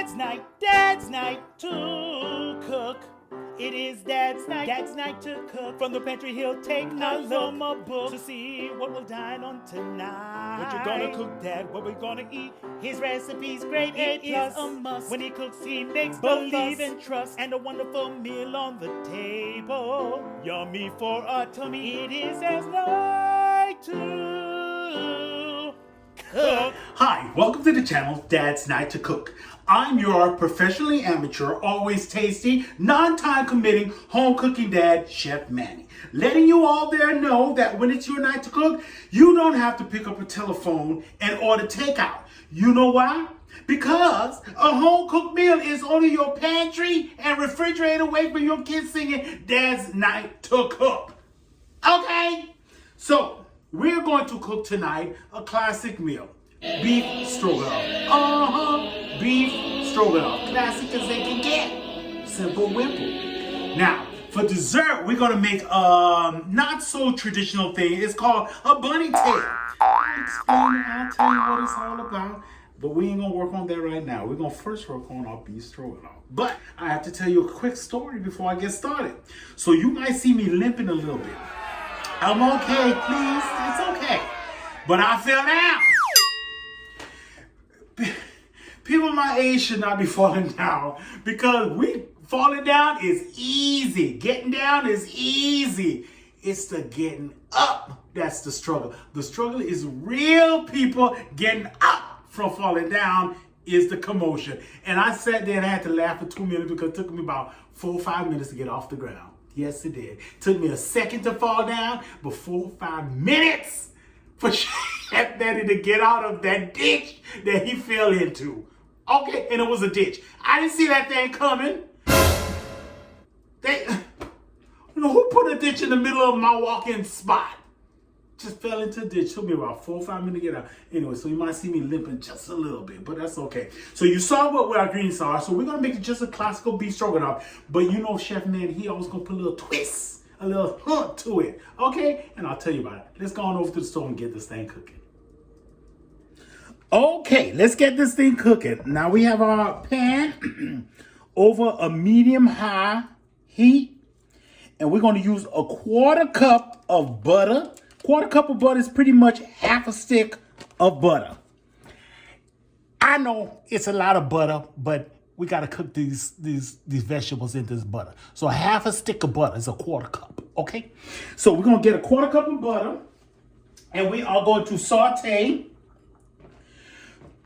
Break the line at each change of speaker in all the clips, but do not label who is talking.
Dad's night to cook. It is Dad's night to cook. From the pantry he'll take a look from a book to see what we'll dine on tonight. What you gonna cook, Dad? What we gonna eat? His recipe's great, it is a must. When he cooks, he makes believe and trust, and a wonderful meal on the table. Yummy for a tummy. It is Dad's night to cook.
Hi, welcome to the channel Dad's Night to Cook. I'm your professionally amateur, always tasty, non-time committing, home cooking dad, Chef Manny. Letting you all there know that when it's your night to cook, you don't have to pick up a telephone and order takeout. You know why? Because a home cooked meal is only your pantry and refrigerator away from your kids singing Dad's Night to Cook. Okay? So, we're going to cook tonight a classic meal. Beef stroganoff. Beef stroganoff. Classic as they can get. Simple wimple. Now, for dessert, we're going to make a not so traditional thing. It's called a bunny tail. I'll tell you what it's all about. But we ain't going to work on that right now. We're going to first work on our beef stroganoff. But I have to tell you a quick story before I get started. So you might see me limping a little bit. I'm okay, please. It's okay. But I fell down. People my age should not be falling down because falling down is easy. Getting down is easy. It's the getting up that's the struggle. The struggle is real people. Getting up from falling down is the commotion. And I sat there and I had to laugh for 2 minutes because it took me about 4 or 5 minutes to get off the ground. Yes, it did. Took me a second to fall down, but 4 or 5 minutes for Chef Daddy to get out of that ditch that he fell into. Okay, and it was a ditch. I didn't see that thing coming. Who put a ditch in the middle of my walking spot? Just fell into the ditch. Took me about 4 or 5 minutes to get out. Anyway, so you might see me limping just a little bit, but that's okay. So you saw what our greens are. So we're gonna make it just a classical beef stroganoff. But you know, Chef Man, he always gonna put a little twist, a little hunk to it. Okay, and I'll tell you about it. Let's go on over to the store and get this thing cooking. Okay, let's get this thing cooking. Now we have our pan over a medium-high heat, and we're gonna use a 1/4 cup of butter. 1/4 cup of butter is pretty much half a stick of butter. I know it's a lot of butter, but we gotta cook these vegetables in this butter. So half a stick of butter is a 1/4 cup, okay? So we're gonna get a 1/4 cup of butter, and we are going to saute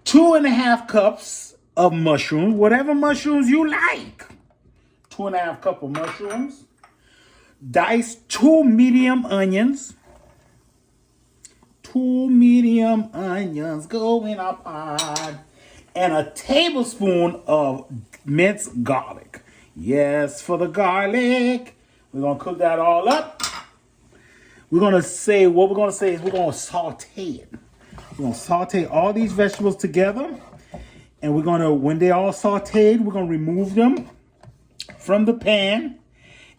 2.5 cups of mushrooms, whatever mushrooms you like. 2.5 cups of mushrooms. Dice 2 medium onions. 2 medium onions go in our pot. And a tablespoon of minced garlic. Yes, for the garlic. We're going to cook that all up. What we're going to say is we're going to saute it. We're going to saute all these vegetables together. And we're going to, when they're all sauteed, we're going to remove them from the pan.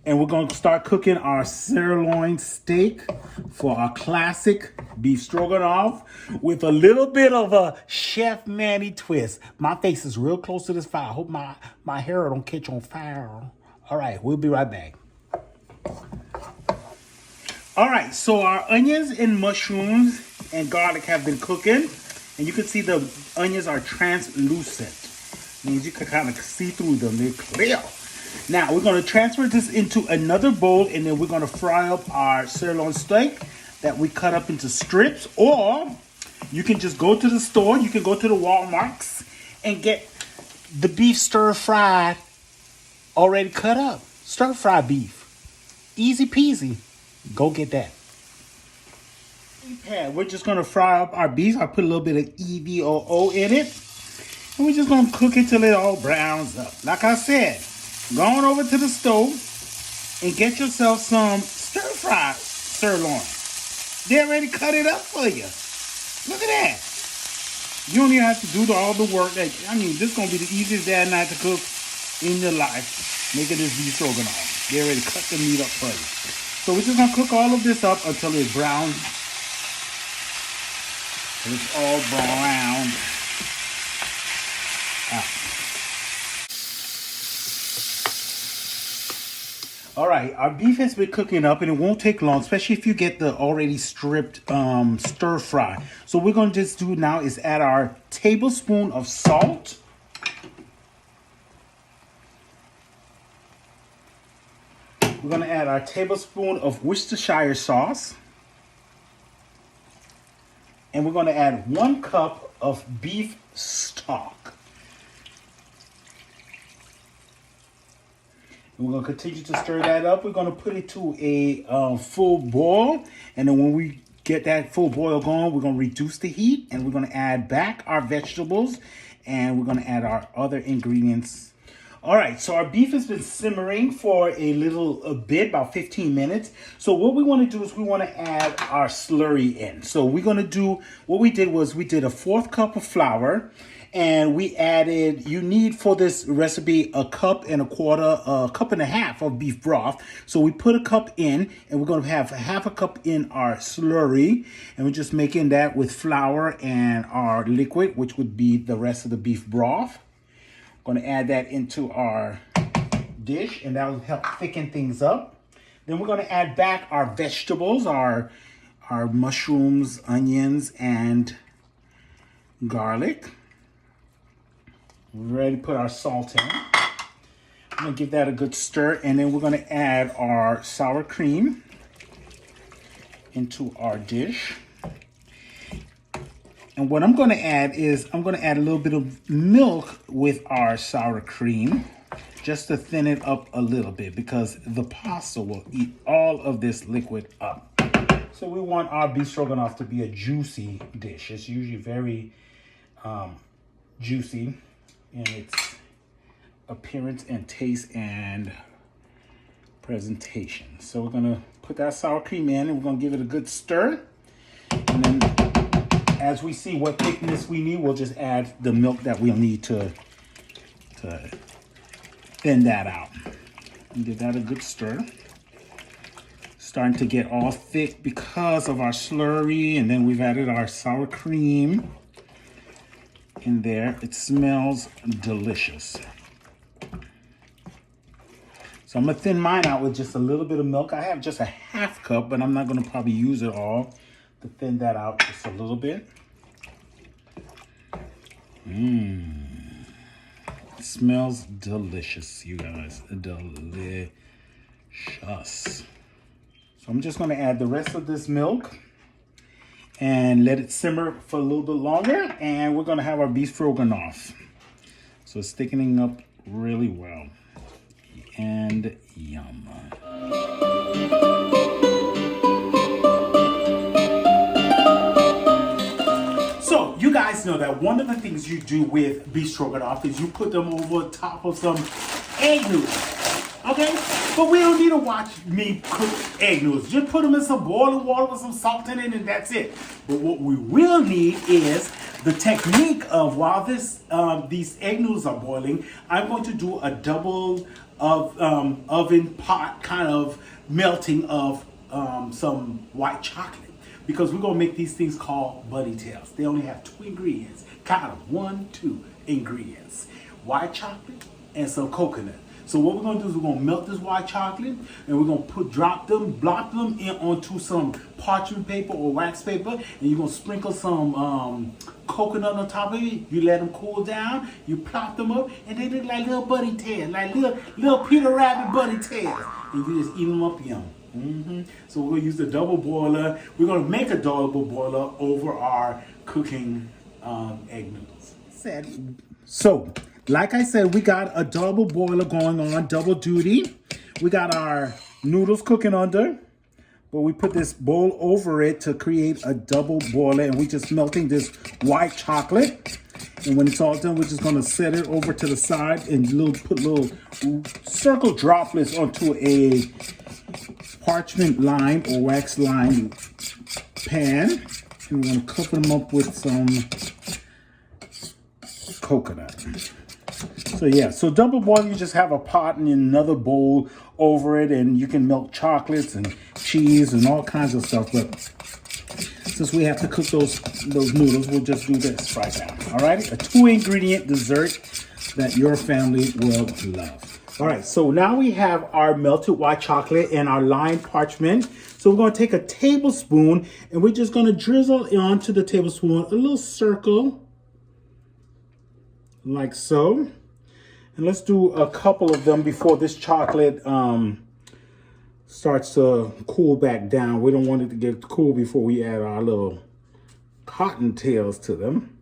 And we're going to start cooking our sirloin steak for our classic beef stroganoff with a little bit of a Chef Manny twist. My face is real close to this fire. I hope my hair don't catch on fire. All right, we'll be right back. All right, so our onions and mushrooms and garlic have been cooking. And you can see the onions are translucent. Means you can kind of see through them. They're clear. Now, we're going to transfer this into another bowl, and then we're going to fry up our sirloin steak that we cut up into strips. Or you can just go to the store. You can go to the Walmarts and get the beef stir-fried, already cut up. Stir-fried beef. Easy peasy. Go get that. We're just going to fry up our beef. I put a little bit of EVOO in it. And we're just going to cook it till it all browns up. Like I said, go on over to the stove and get yourself some stir-fried sirloin. They already cut it up for you. Look at that. You don't even have to do all the work. This is going to be the easiest Dad night to cook in your life. Making this beef stroganoff. They already cut the meat up for you. So we're just going to cook all of this up until it's brown. It's all brown. All right, our beef has been cooking up and it won't take long, especially if you get the already stripped stir fry. So what we're gonna just do now is add our tablespoon of salt. We're gonna add our tablespoon of Worcestershire sauce. And we're gonna add 1 cup of beef stock. We're going to continue to stir that up. We're going to put it to a full boil. And then when we get that full boil going, we're going to reduce the heat. And we're going to add back our vegetables. And we're going to add our other ingredients. All right, so our beef has been simmering for a bit, about 15 minutes. So what we want to do is we want to add our slurry in. So we're going to do, what we did was we did a 1/4 cup of flour. And we added, you need for this recipe a 1.25 cups of beef broth. So we put a cup in and we're going to have 1/2 cup in our slurry. And we're just making that with flour and our liquid, which would be the rest of the beef broth. Going to add that into our dish and that will help thicken things up. Then we're going to add back our vegetables, our mushrooms, onions, and garlic. We're ready to put our salt in. I'm going to give that a good stir, and then we're going to add our sour cream into our dish. And what I'm going to add is I'm going to add a little bit of milk with our sour cream just to thin it up a little bit because the pasta will eat all of this liquid up. So we want our beef stroganoff to be a juicy dish. It's usually very juicy in its appearance and taste and presentation. So we're gonna put that sour cream in and we're gonna give it a good stir. And then as we see what thickness we need, we'll just add the milk that we'll need to thin that out. And give that a good stir. Starting to get all thick because of our slurry, and then we've added our sour cream in there. It smells delicious. So I'm gonna thin mine out with just a little bit of milk. I have just a 1/2 cup, but I'm not gonna probably use it all to thin that out just a little bit. It smells delicious, you guys. Delicious. So I'm just gonna add the rest of this milk and let it simmer for a little bit longer, and we're gonna have our beef stroganoff. So it's thickening up really well. And yum. So you guys know that one of the things you do with beef stroganoff is you put them over top of some egg noodles. Okay? But we don't need to watch me cook egg noodles. Just put them in some boiling water with some salt in it and that's it. But what we will need is the technique of while these egg noodles are boiling, I'm going to do a double oven pot kind of melting of some white chocolate. Because we're going to make these things called buddy tails. They only have 2 ingredients. Kind of 2 ingredients. White chocolate and some coconut. So what we're going to do is we're going to melt this white chocolate and we're going to drop them in onto some parchment paper or wax paper, and you're going to sprinkle some coconut on top of it. You let them cool down, you plop them up, and they look like little buddy tails, like little Peter Rabbit buddy tails. And you just eat them up yum. So we're going to use the double boiler. We're going to make a double boiler over our cooking egg noodles. So, like I said, we got a double boiler going on, double duty. We got our noodles cooking under, but we put this bowl over it to create a double boiler, and we're just melting this white chocolate. And when it's all done, we're just gonna set it over to the side and put little circle droplets onto a parchment lined or wax lined pan. And we're gonna cover them up with some coconut. So yeah, so double boil, you just have a pot and another bowl over it, and you can melt chocolates and cheese and all kinds of stuff. But since we have to cook those noodles, we'll just do this right now. All right, a 2 ingredient dessert that your family will love. All right, so now we have our melted white chocolate and our lined parchment. So we're going to take a tablespoon and we're just going to drizzle onto the tablespoon a little circle like so. And let's do a couple of them before this chocolate starts to cool back down. We don't want it to get cool before we add our little cottontails to them.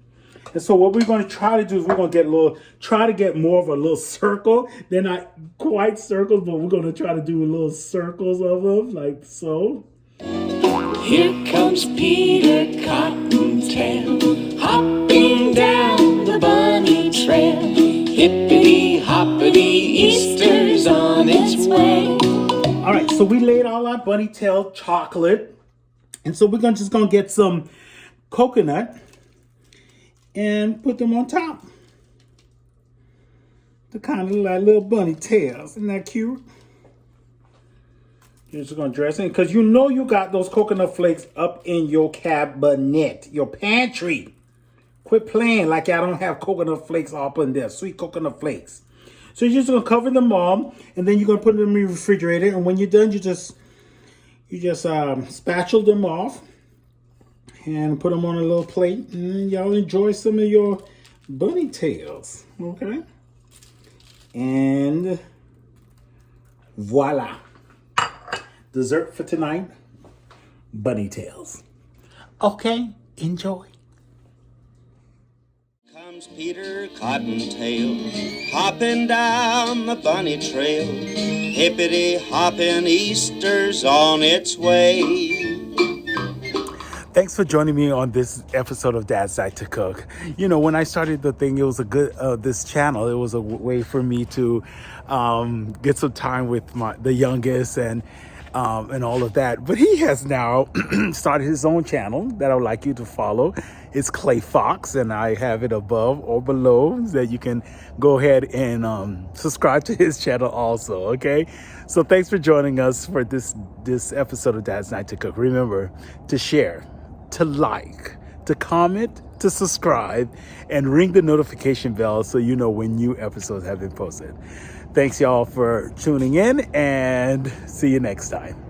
And so what we're going to try to do is we're going to try to get more of a little circle. They're not quite circles, but we're going to try to do little circles of them like so.
Here comes Peter Cottontail, hopping down the bunny trail. Hippity hoppity, Easter's on its way.
All right, so we laid all our bunny tail chocolate. And so we're just going to get some coconut and put them on top. The kind of like little bunny tails. Isn't that cute? You're just going to dress in because you know you got those coconut flakes up in your cabinet, your pantry. Quit playing like I don't have coconut flakes up in there, sweet coconut flakes. So you're just going to cover them all, and then you're going to put them in the refrigerator. And when you're done, you just spatula them off and put them on a little plate, and y'all enjoy some of your bunny tails, okay? And voila. Dessert for tonight, bunny tails. Okay, enjoy.
Comes Peter Cottontail, hopping down the bunny trail. Hippity hopping, Easter's on its way.
Thanks for joining me on this episode of Dadznight2cook. You know, when I started the thing, it was a good, this channel, it was a way for me to get some time with the youngest and all of that. But he has now started his own channel that I would like you to follow. It's Clay Fox, and I have it above or below so that you can go ahead and subscribe to his channel also, okay? So thanks for joining us for this episode of Dadznight2cook. Remember to share, to like, to comment, to subscribe, and ring the notification bell so you know when new episodes have been posted. Thanks y'all for tuning in, and see you next time.